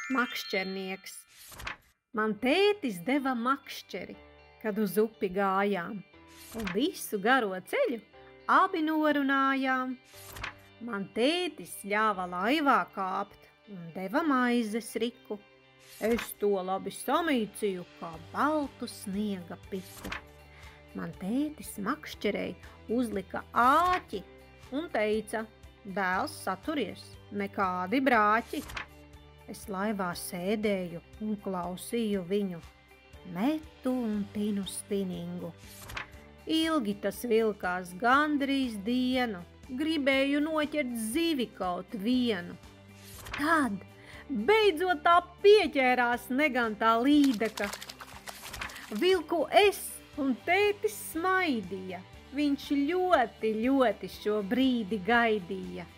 Makšķernieks. Man tētis deva makšķeri, kad uz upi gājām, un visu garo ceļu abi norunājām. Man tētis ļāva laivā kāpt un deva maizes riku. Es to labi samīcīju kā baltu sniega piku. Man tētis makšķerei uzlika āķi un teica: dēls, saturies, nekādi brāķi. Es laivā sēdēju un klausīju viņu, metu un tinu spiningu. Ilgi tas vilkās gandrīz dienu, gribēju noķert zivi kaut vienu. Tad beidzot tā pieķērās negantā līdeka. Vilku es un tētis smaidīja, viņš ļoti, ļoti šo brīdi gaidīja.